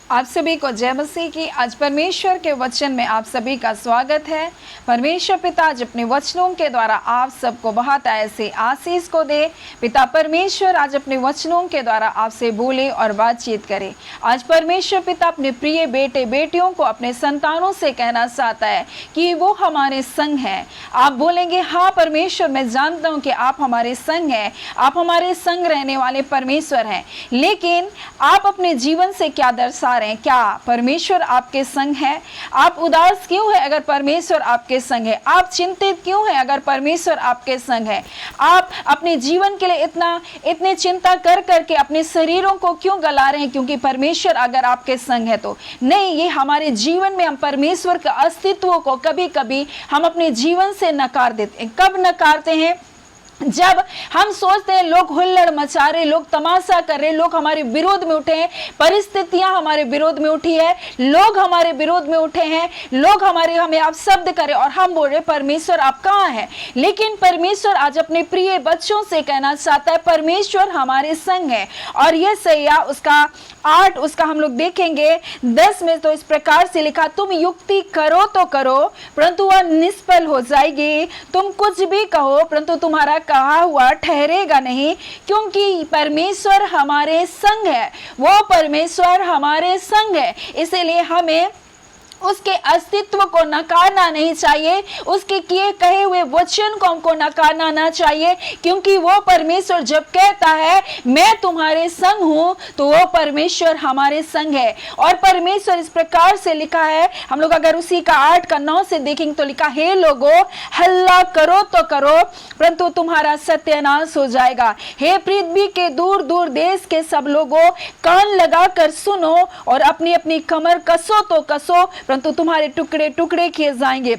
आप सभी को जय मसीह की। आज परमेश्वर के वचन में आप सभी का स्वागत है। परमेश्वर पिता आज अपने वचनों के द्वारा आप सबको बहुत ऐसे आशीष को दे। पिता परमेश्वर आज अपने वचनों के द्वारा आपसे बोले और बातचीत करे। आज परमेश्वर पिता अपने प्रिय बेटे बेटियों को अपने संतानों से कहना चाहता है कि वो हमारे संग हैं। आप बोलेंगे हाँ परमेश्वर, मैं जानता हूँ कि आप हमारे संग हैं, आप हमारे संग रहने वाले परमेश्वर हैं। लेकिन आप अपने जीवन से क्या दर्शा रहे हैं? क्या परमेश्वर आपके संग है? आप उदास क्यों है अगर परमेश्वर आपके संग है? आप चिंतित क्यों है अगर परमेश्वर आपके संग है? आप अपने जीवन के लिए इतने चिंता कर करके अपने शरीरों को क्यों गला रहे हैं क्योंकि परमेश्वर अगर आपके संग है तो? नहीं, ये हमारे जीवन में हम परमेश्वर के अस्तित्व को कभी कभी हम अपने जीवन से नकार देते हैं। कब नकारते हैं? जब हम सोचते हैं लोग हुल्लड़ मचा रहे, लोग तमाशा कर रहे, लोग हमारे विरोध में उठे हैं, परिस्थितियां हमारे विरोध में उठी है, लोग हमारे विरोध में उठे हैं, लोग हमें आप शब्द करें और हम बोल रहे परमेश्वर आप कहाँ हैं? लेकिन परमेश्वर आज अपने प्रिय बच्चों से कहना चाहता है परमेश्वर हमारे संग है। और ये सैया उसका 8 उसका हम लोग देखेंगे 10 में तो इस प्रकार से लिखा, तुम युक्ति करो तो करो परंतु वह निष्फल हो जाएगी, तुम कुछ भी कहो परंतु तुम्हारा कहा हुआ ठहरेगा नहीं, क्योंकि परमेश्वर हमारे संग है। वो परमेश्वर हमारे संग है, इसलिए हमें उसके अस्तित्व को नकारना नहीं चाहिए, उसके किए कहे हुए वचन को हमको नकारना ना चाहिए, क्योंकि वो परमेश्वर जब कहता है मैं तुम्हारे संग हूं तो वो परमेश्वर हमारे संग है। और परमेश्वर इस प्रकार से लिखा है, हम लोग अगर उसी का 8 का 9 से देखेंगे तो लिखा, हे लोगो हल्ला करो तो करो परंतु तुम्हारा सत्यानाश हो जाएगा। हे पृथ्वी के दूर दूर देश के सब लोगों कान लगा कर सुनो और अपनी अपनी कमर कसो तो कसो परंतु तुम्हारे टुकड़े टुकड़े किए जाएंगे।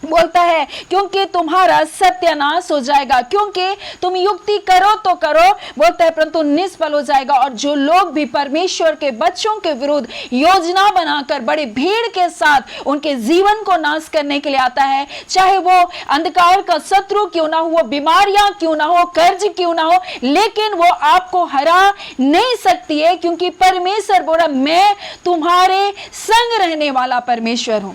बोलता है क्योंकि तुम्हारा सत्यानाश हो जाएगा, क्योंकि तुम युक्ति करो तो करो, बोलता है परंतु निष्फल हो जाएगा। और जो लोग भी परमेश्वर के बच्चों के विरुद्ध योजना बनाकर बड़ी भीड़ के साथ उनके जीवन को नाश करने के लिए आता है, चाहे वो अंधकार का शत्रु क्यों ना हो, बीमारियां क्यों ना हो, कर्ज क्यों ना हो, लेकिन वो आपको हरा नहीं सकती है, क्योंकि परमेश्वर बोला मैं तुम्हारे संग रहने वाला परमेश्वर हूं।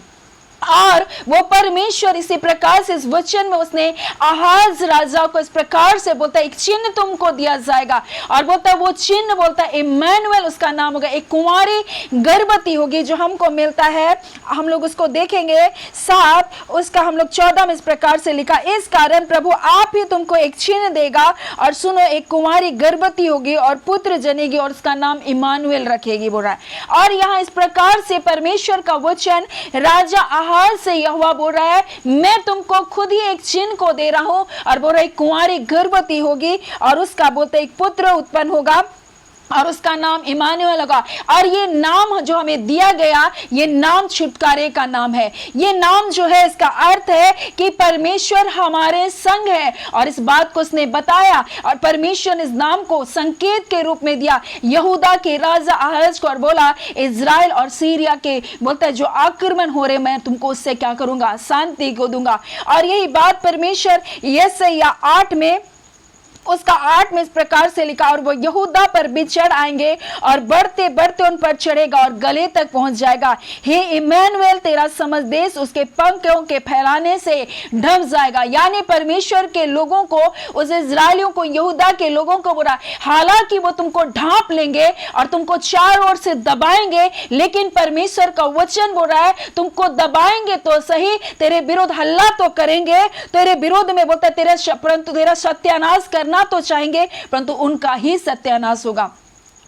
और वो परमेश्वर इसी प्रकार से इस वचन में उसने आहाज राजा को इस प्रकार से बोलता है एक चिन्ह तुमको दिया जाएगा, और बोलता है वो चिन्ह बोलता है इम्मानुएल उसका नाम होगा। एक कुंवारी गर्भवती होगी जो हमको मिलता है, हम लोग उसको देखेंगे 7 उसका हम लोग 14 में इस प्रकार से लिखा, इस कारण प्रभु आप ही तुमको एक चिन्ह देगा और सुनो एक कुंवारी गर्भवती होगी और पुत्र जनेगी और उसका नाम इम्मानुएल रखेगी बोल रहा है। और यहाँ इस प्रकार से परमेश्वर का वचन राजा हाल से यहोवा बोल रहा है मैं तुमको खुद ही एक चिन्ह को दे रहा हूं, और बोल रहा है कुंवारी गर्भवती होगी और उसका बोलते एक पुत्र उत्पन्न होगा और उसका नाम इम्मानुएल होगा। और ये नाम जो हमें दिया गया ये नाम छुटकारे का नाम है। ये नाम जो है इसका अर्थ है कि परमेश्वर हमारे संग है, और इस बात को उसने बताया और परमेश्वर ने इस नाम को संकेत के रूप में दिया यहूदा के राजा आहज को, और बोला इजराइल और सीरिया के बोलता है जो आक्रमण हो रहे मैं तुमको उससे क्या करूंगा, शांति को दूंगा। और यही बात परमेश्वर यशायाह 8 में उसका 8 में इस प्रकार से लिखा, और वो यहूदा पर भी चढ़ आएंगे और बढ़ते बढ़ते उन पर चढ़ेगा और गले तक पहुंच जाएगा। हे इम्मानुएल तेरा समझ देश उसके पंखों के फैलाने से ढक जाएगा। यानी परमेश्वर के लोगों को, उस इजराइलियों को, यहूदा के लोगों को बोला हालांकि वो तुमको ढांप लेंगे और तुमको चारों ओर से दबाएंगे, लेकिन परमेश्वर का वचन बोल रहा है तुमको दबाएंगे तो सही, तेरे विरोध हल्ला तो करेंगे, तेरे विरोध में बोलता है परंतु तेरा सत्यानाश करना तो चाहेंगे परंतु उनका ही सत्यानाश होगा।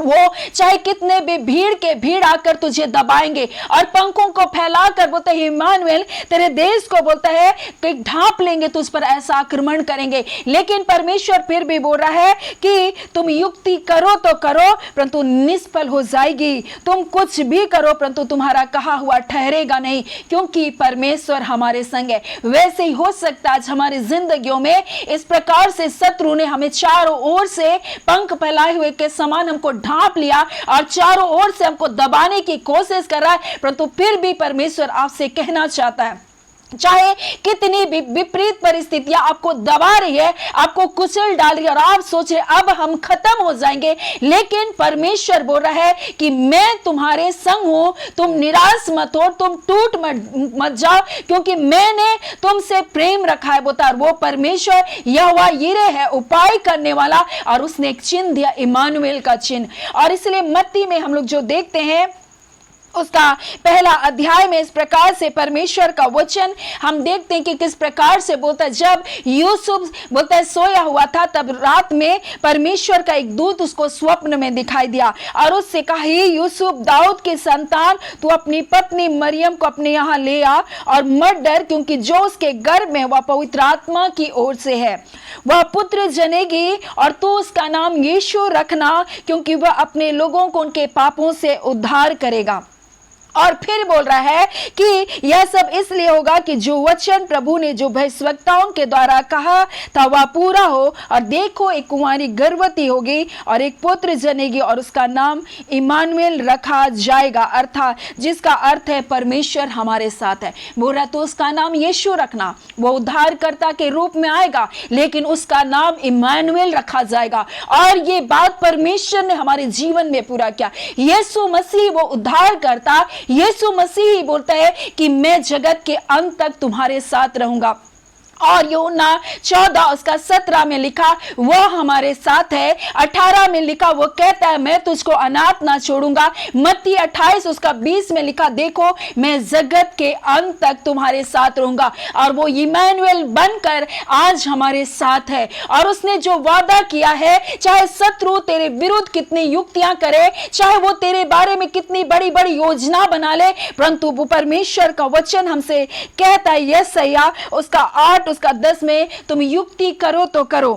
वो चाहे कितने भी भीड़ आकर तुझे दबाएंगे और पंखों को फैलाकर बोलते हैं इम्मानुएल तेरे देश को बोलता है कि ढांप लेंगे, तुझ पर ऐसा आक्रमण करेंगे। लेकिन परमेश्वर फिर भी बोल रहा है कि तुम युक्ति करो तो करो परंतु निष्फल हो जाएगी, तुम कुछ भी करो परंतु तुम्हारा कहा हुआ ठहरेगा नहीं, क्योंकि परमेश्वर हमारे संग है। वैसे ही हो सकता है आज हमारी जिंदगियों में इस प्रकार से शत्रु ने हमें चारों ओर से पंख फैलाए हुए के समान हमको ढांप लिया और चारों ओर से हमको दबाने की कोशिश कर रहा है, परंतु फिर भी परमेश्वर आपसे कहना चाहता है चाहे कितनी भी विपरीत परिस्थितियां आपको दबा रही है, आपको कुचल डाल रही है और आप सोच रहे अब हम खत्म हो जाएंगे, लेकिन परमेश्वर बोल रहा है कि मैं तुम्हारे संग हूं, तुम निराश मत हो, तुम टूट मत जाओ, क्योंकि मैंने तुमसे प्रेम रखा है। बोलता है वो परमेश्वर यहोवा यिरे है, उपाय करने वाला, और उसने एक चिन्ह दिया, इमानुएल का चिन्ह। और इसलिए मत्ती में हम लोग जो देखते हैं उसका पहला अध्याय में इस प्रकार से परमेश्वर का वचन हम देखते हैं कि किस प्रकार से बोलता है, जब यूसुफ बोलता है सोया हुआ था, तब रात में परमेश्वर का एक दूत उसको स्वप्न में दिखाई दिया और उससे कहा, हे यूसुफ दाऊद के संतान, तू अपनी पत्नी मरियम को अपने यहाँ ले आ और मत डर, क्योंकि जो उसके गर्भ में वह पवित्र आत्मा की ओर से है, वह पुत्र जनेगी और तू उसका नाम यीशु रखना, क्योंकि वह अपने लोगों को उनके पापों से उद्धार करेगा। और फिर बोल रहा है कि यह सब इसलिए होगा कि जो वचन प्रभु ने जो भविष्यवक्ताओं के द्वारा कहा था वह पूरा हो। और देखो, एक कुंवारी गर्भवती होगी और एक पुत्र जनेगी और उसका नाम इमानुएल रखा जाएगा, अर्थात जिसका अर्थ है परमेश्वर हमारे साथ है। बोल रहा तो उसका नाम यीशु रखना, वो उद्धारकर्ता के रूप में आएगा, लेकिन उसका नाम इमानुएल रखा जाएगा। और ये बात परमेश्वर ने हमारे जीवन में पूरा किया। यीशु मसीह वो उद्धारकर्ता, यीशु मसीह ही बोलता है कि मैं जगत के अंत तक तुम्हारे साथ रहूंगा। और यूहन्ना 14 उसका 17 में लिखा वह हमारे साथ है। 18 में लिखा वो कहता है मैं तुझको अनाथ ना छोड़ूंगा। मत्ती 28 उसका 20 में लिखा देखो मैं जगत के अंत तक तुम्हारे साथ रहूंगा। और वो इमानुएल बनकर आज हमारे साथ है। और उसने जो वादा किया है, चाहे शत्रु तेरे विरुद्ध कितनी युक्तियां करे, चाहे वो तेरे बारे में कितनी बड़ी बड़ी योजना बना ले, परंतु वो परमेश्वर का वचन हमसे कहता है यशायाह उसका 8 उसका 10 में तुम युक्ति करो तो करो,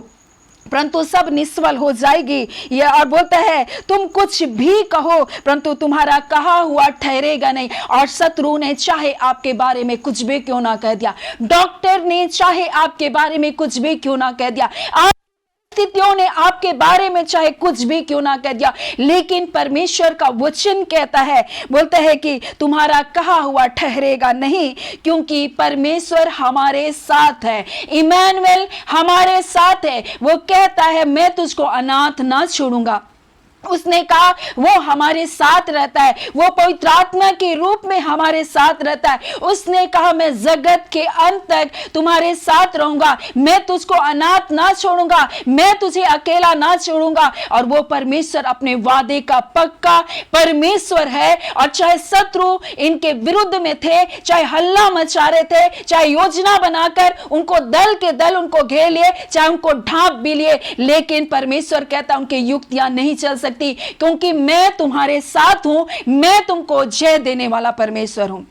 परंतु सब निष्फल हो जाएगी। यह और बोलता है तुम कुछ भी कहो, परंतु तुम्हारा कहा हुआ ठहरेगा नहीं। और शत्रु ने चाहे आपके बारे में कुछ भी क्यों ना कह दिया, डॉक्टर ने चाहे आपके बारे में कुछ भी क्यों ना कह दिया, स्थितियों ने आपके बारे में चाहे कुछ भी क्यों ना कह दिया, लेकिन परमेश्वर का वचन कहता है, बोलता है कि तुम्हारा कहा हुआ ठहरेगा नहीं, क्योंकि परमेश्वर हमारे साथ है। इमानुएल हमारे साथ है। वो कहता है मैं तुझको अनाथ ना छोड़ूंगा। उसने कहा वो हमारे साथ रहता है, वो पवित्र आत्मा के रूप में हमारे साथ रहता है। उसने कहा मैं जगत के अंत तक तुम्हारे साथ रहूंगा, मैं तुझको अनाथ ना छोड़ूंगा, मैं तुझे अकेला ना छोड़ूंगा। और वो परमेश्वर अपने वादे का पक्का परमेश्वर है। और चाहे शत्रु इनके विरुद्ध में थे, चाहे हल्ला मचा रहे थे, चाहे योजना बनाकर उनको दल के दल उनको घेर लिए, चाहे उनको ढांप भी लिए, लेकिन परमेश्वर कहता उनकी युक्तियां नहीं चल सकती, क्योंकि मैं तुम्हारे साथ हूं, मैं तुमको जय देने वाला परमेश्वर हूं।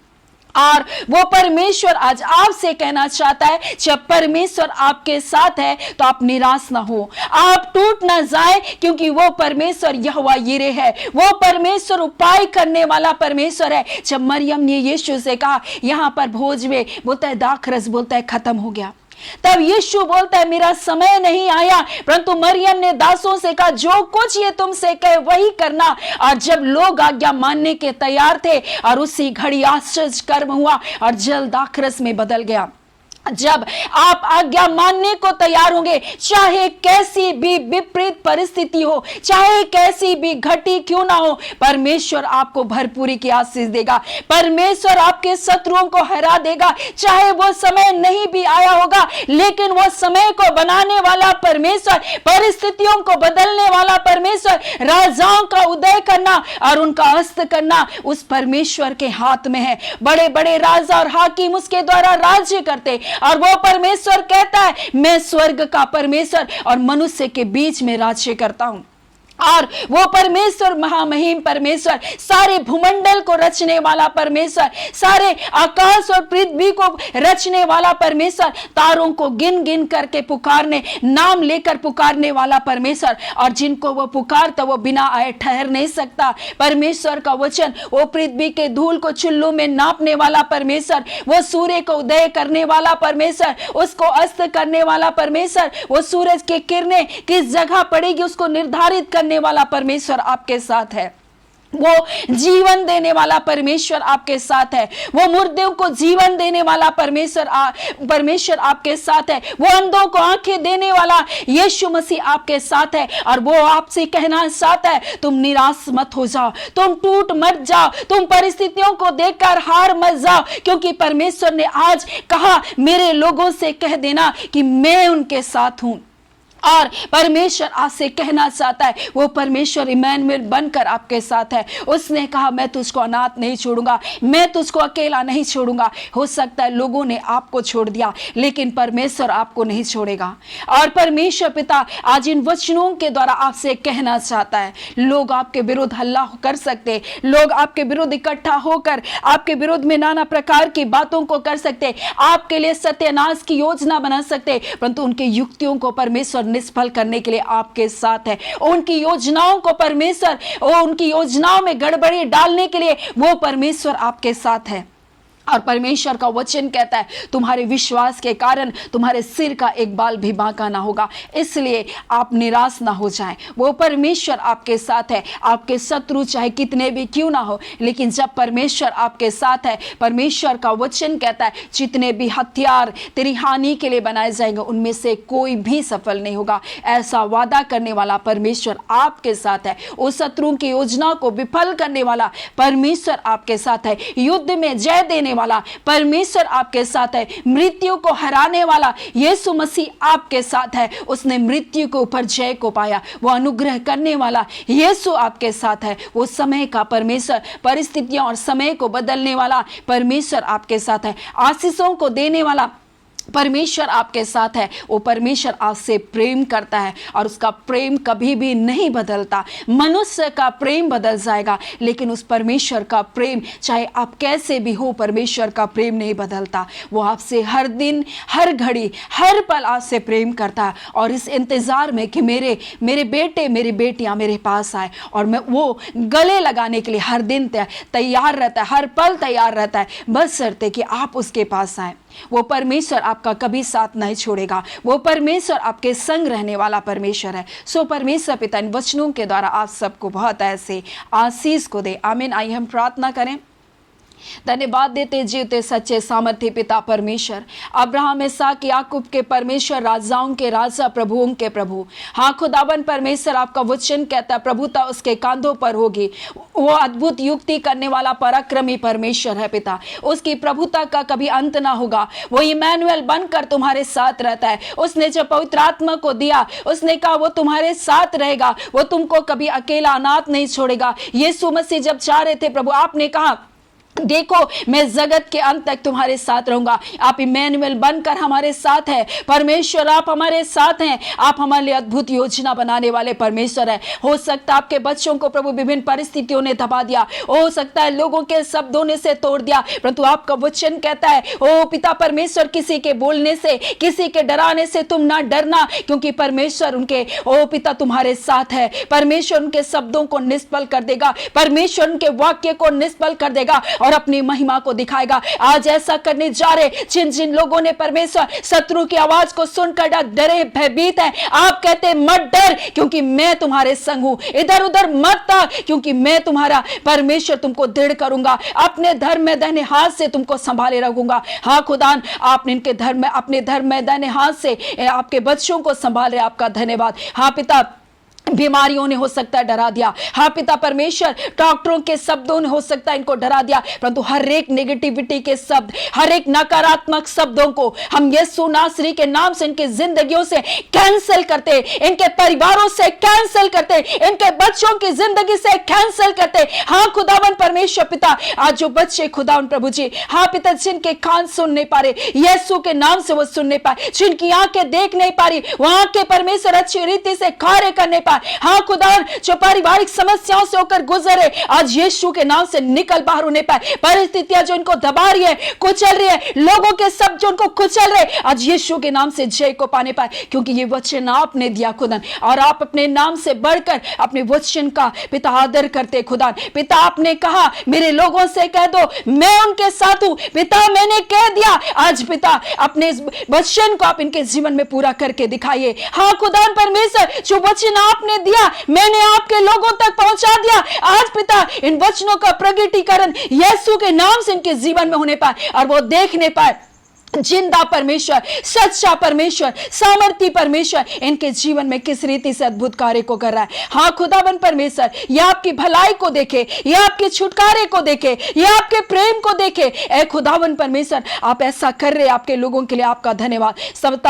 और वो परमेश्वर आज आपसे कहना चाहता है जब परमेश्वर आपके साथ है तो आप निराश ना हो, आप टूट ना जाए, क्योंकि वो परमेश्वर यहोवा यिरे है, वो परमेश्वर उपाय करने वाला परमेश्वर है। जब मरियम ने यीशु से कहा यहां पर भोज में, बोलता है दाखरस, बोलता है खत्म हो गया, तब यीशु बोलता है मेरा समय नहीं आया, परंतु मरियम ने दासों से कहा जो कुछ ये तुमसे कहे वही करना। और जब लोग आज्ञा मानने के तैयार थे, और उसी घड़ी आश्चर्य कर्म हुआ और जल दाखरस में बदल गया। जब आप आज्ञा मानने को तैयार होंगे, चाहे कैसी भी विपरीत परिस्थिति हो, चाहे कैसी भी घटी क्यों ना हो, परमेश्वर आपको भरपूरी की आशीष देगा, परमेश्वर आपके शत्रुओं को हरा देगा। चाहे वो समय नहीं भी आया होगा, लेकिन वो समय को बनाने वाला परमेश्वर, परिस्थितियों को बदलने वाला परमेश्वर, राजाओं का उदय करना और उनका अस्त करना उस परमेश्वर के हाथ में है। बड़े बड़े राजा और हाकिम उसके द्वारा राज्य करते, और वो परमेश्वर कहता है मैं स्वर्ग का परमेश्वर और मनुष्य के बीच में राज्य करता हूं। और वो परमेश्वर महामहिम परमेश्वर, सारे भूमंडल को रचने वाला परमेश्वर, सारे आकाश और पृथ्वी को रचने वाला परमेश्वर, तारों को गिन गिन करके पुकारने, नाम लेकर पुकारने वाला परमेश्वर, और जिनको वो पुकारता वो बिना आए ठहर नहीं सकता। परमेश्वर का वचन, वो पृथ्वी के धूल को चुल्लू में नापने वाला परमेश्वर, वो सूर्य को उदय करने वाला परमेश्वर, उसको अस्त करने वाला परमेश्वर, वो सूरज की किरणें किस जगह पड़ेगी उसको निर्धारित करने वाला परमेश्वर आपके साथ है। वो जीवन देने वाला परमेश्वर आपके साथ है। वो मुर्दों को जीवन देने वाला परमेश्वर आपके साथ है। वो अंधों को आंखें देने वाला यीशु मसीह आपके साथ है। और वो आपसे कहना चाहता है, तुम निराश मत हो जाओ, तुम टूट मत जाओ, तुम परिस्थितियों को देखकर हार मत जाओ, क्योंकि परमेश्वर ने आज कहा, मेरे लोगों से कह देना कि मैं उनके साथ हूं। और परमेश्वर आपसे कहना चाहता है, वो परमेश्वर इमैनुएल बनकर आपके साथ है। उसने कहा, मैं तुझको अनाथ नहीं छोड़ूंगा, मैं तुझको अकेला नहीं छोड़ूंगा। हो सकता है लोगों ने आपको छोड़ दिया, लेकिन परमेश्वर आपको नहीं छोड़ेगा। और परमेश्वर पिता आज इन वचनों के द्वारा आपसे कहना चाहता है, लोग आपके विरुद्ध हल्ला कर सकते, लोग आपके विरुद्ध इकट्ठा होकर आपके विरुद्ध में नाना प्रकार की बातों को कर सकते, आपके लिए सत्यानाश की योजना बना सकते, परंतु उनके युक्तियों को परमेश्वर निष्फल करने के लिए आपके साथ है। उनकी योजनाओं को परमेश्वर, उनकी योजनाओं में गड़बड़ी डालने के लिए वो परमेश्वर आपके साथ है। और परमेश्वर का वचन कहता है, तुम्हारे विश्वास के कारण तुम्हारे सिर का एक बाल भी बांका ना होगा। इसलिए आप निराश ना हो जाएं। वो परमेश्वर आपके साथ है। आपके शत्रु चाहे कितने भी क्यों ना हो, लेकिन जब परमेश्वर आपके साथ है, परमेश्वर का वचन कहता है, जितने भी हथियार तेरी हानि के लिए बनाए जाएंगे, उनमें से कोई भी सफल नहीं होगा। ऐसा वादा करने वाला परमेश्वर आपके साथ है। उस शत्रु की योजना को विफल करने वाला परमेश्वर आपके साथ है। युद्ध में जय देने वाला परमेश्वर आपके साथ है। मृत्यु को हराने वाला यीशु मसीह आपके साथ है। उसने मृत्यु के ऊपर जय को पाया। वो अनुग्रह करने वाला यीशु आपके साथ है। वो समय का परमेश्वर, परिस्थितियों और समय को बदलने वाला परमेश्वर आपके साथ है। आशीषों को देने वाला परमेश्वर आपके साथ है। वो परमेश्वर आपसे प्रेम करता है और उसका प्रेम कभी भी नहीं बदलता। मनुष्य का प्रेम बदल जाएगा, लेकिन उस परमेश्वर का प्रेम, चाहे आप कैसे भी हो, परमेश्वर का प्रेम नहीं बदलता। वो आपसे हर दिन, हर घड़ी, हर पल आपसे प्रेम करता है और इस इंतजार में कि मेरे बेटे, मेरी बेटियां मेरे पास आए, और मैं वो गले लगाने के लिए हर दिन तैयार रहता है, हर पल तैयार रहता है, बस शर्ते कि आप उसके पास आए। वो परमेश्वर आपका कभी साथ नहीं छोड़ेगा। वो परमेश्वर आपके संग रहने वाला परमेश्वर है। सो परमेश्वर पिता इन वचनों के द्वारा आप सबको बहुत ऐसे आशीष को दे। आमीन। आइए हम प्रार्थना करें। धन्यवाद देते जीवते सच्चे सामर्थ्य पिता परमेश्वर, अब्राहम, इसहाक, याकूब के परमेश्वर, राजाओं के राजा, प्रभुओं के प्रभु। हाँ खुदावन परमेश्वर, आपका वचन कहता है प्रभुता उसके कांधों पर होगी। वो अद्भुत युक्ति करने वाला पराक्रमी परमेश्वर है पिता। उसकी प्रभुता का कभी अंत ना होगा। वो इमैनुएल बनकर तुम्हारे साथ रहता है। उसने जो पवित्र आत्मा को दिया, उसने कहा वो तुम्हारे साथ रहेगा, वो तुमको कभी अकेला अनाथ नहीं छोड़ेगा। यीशु मसीह जब चाह रहे थे प्रभु, आपने कहा देखो मैं जगत के अंत तक तुम्हारे साथ रहूंगा। आप इमैनुएल बनकर हमारे साथ हैं। परमेश्वर आप हमारे साथ हैं। आप हमारे लिए अद्भुत योजना बनाने वाले परमेश्वर हैं। हो सकता है आपके बच्चों को प्रभु विभिन्न परिस्थितियों ने दबा दिया, हो सकता है लोगों के शब्दों ने से तोड़ दिया, परंतु आपका वचन कहता है ओ पिता परमेश्वर, किसी के बोलने से, किसी के डराने से तुम ना डरना, क्योंकि परमेश्वर उनके ओ पिता तुम्हारे साथ है। परमेश्वर उनके शब्दों को निष्फल कर देगा। परमेश्वर उनके वाक्य को निष्फल कर देगा और अपनी महिमा को दिखाएगा। आज ऐसा करने जा रहे जिन जिन लोगों ने परमेश्वर शत्रु की आवाज को सुनकर डरे, भयभीत है, आप कहते मत डर, क्योंकि मैं तुम्हारे संग हूं। इधर उधर मत आ, क्योंकि मैं तुम्हारा परमेश्वर तुमको दृढ़ करूंगा, अपने धर्म में दाहिने हाथ से तुमको संभाले रखूंगा। हाँ खुदान, आपने इनके धर्म में, अपने धर्म में दाहिने हाथ से आपके बच्चों को संभाले, आपका धन्यवाद। हाँ पिता, बीमारियों ने हो सकता है डरा दिया। हाँ पिता परमेश्वर, डॉक्टरों के शब्दों ने हो सकता है इनको डरा दिया, परंतु हर एक नेगेटिविटी के शब्द, हर एक नकारात्मक शब्दों को हम यीशु नासरी के नाम से इनके जिंदगियों से कैंसिल करते, इनके परिवारों से कैंसिल करते, इनके बच्चों की जिंदगी से कैंसिल करते। हाँ खुदावन परमेश्वर पिता, आज जो बच्चे खुदावन प्रभु जी, हाँ पिता, जिनके कान सुन नहीं पा रहे, यीशु के नाम से वो सुन नहीं पाए, जिनकी आंखें देख नहीं पा रही, वहां के परमेश्वर अच्छी रीति से कार्य करने पाए। हाँ खुदावन, जो पारिवारिक समस्याओं से होकर गुजरे, आज यीशु के नाम से निकल बाहर होने पाए। परिस्थितियां जो इनको दबा रही है, कुचल रही है, लोगों के सब जो उनको कुचल रहे, आज यीशु के नाम से जय को पाने पाए, क्योंकि ये वचन आपने दिया खुदा, और आप अपने नाम से बढ़कर अपने वचन का पिता आदर करते खुदा। पिता आपने कहा मेरे लोगों से कह दो मैं उनके साथ हूं। पिता मैंने कह दिया, आज पिता अपने वचन को आप इनके जीवन में पूरा करके दिखाइए। हाँ खुदा परमेश्वर, जो वचन आपने आपने दिया मैंने आपके लोगों तक पहुंचा दिया। आज पिता इन वचनों का प्रगटीकरण यीशु के नाम से इनके जीवन में होने पाए और वो देखने पाए जिंदा परमेश्वर, सच्चा परमेश्वर, सामर्थी परमेश्वर इनके जीवन में किस रीति से अद्भुत कार्य को कर रहा है। हाँ खुदाबंद परमेश्वर, यह आपकी भलाई को देखे, यह आपके छुटकारे को देखे, यह आपके प्रेम को देखे। ऐ खुदाबंद परमेश्वर, आप ऐसा कर रहे, आपके लोगों के लिए आपका धन्यवाद। सब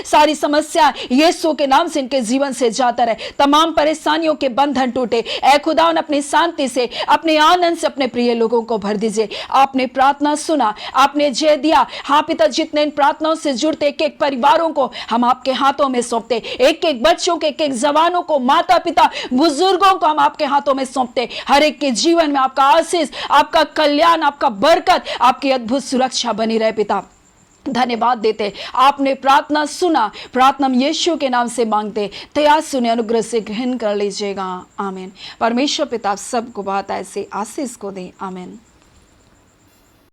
सारी समस्या यीशु के नाम से इनके जीवन से जाता रहे, तमाम परेशानियों के बंधन टूटे। ऐ खुदावन, अपनी शांति से, अपने आनंद से अपने प्रिय लोगों को भर दीजिए। आपने प्रार्थना सुना, आपने जय दिया। हाँ पिता, जितने इन प्रार्थनाओं से जुड़ते एक एक परिवारों को हम आपके हाथों में सौंपते, एक एक बच्चों के, एक एक जवानों को, माता पिता बुजुर्गों को हम आपके हाथों में सौंपते। हर एक के जीवन में आपका आशीष, आपका कल्याण, आपका बरकत, आपकी अद्भुत सुरक्षा बनी रहे। पिता धन्यवाद देते, आपने प्रार्थना सुना, प्रार्थना हम यीशु के नाम से मांगते, तैयार सुने, अनुग्रह से ग्रहण कर लीजिएगा। आमीन। परमेश्वर पिता सबको बात ऐसे आशीष को दे। आमीन।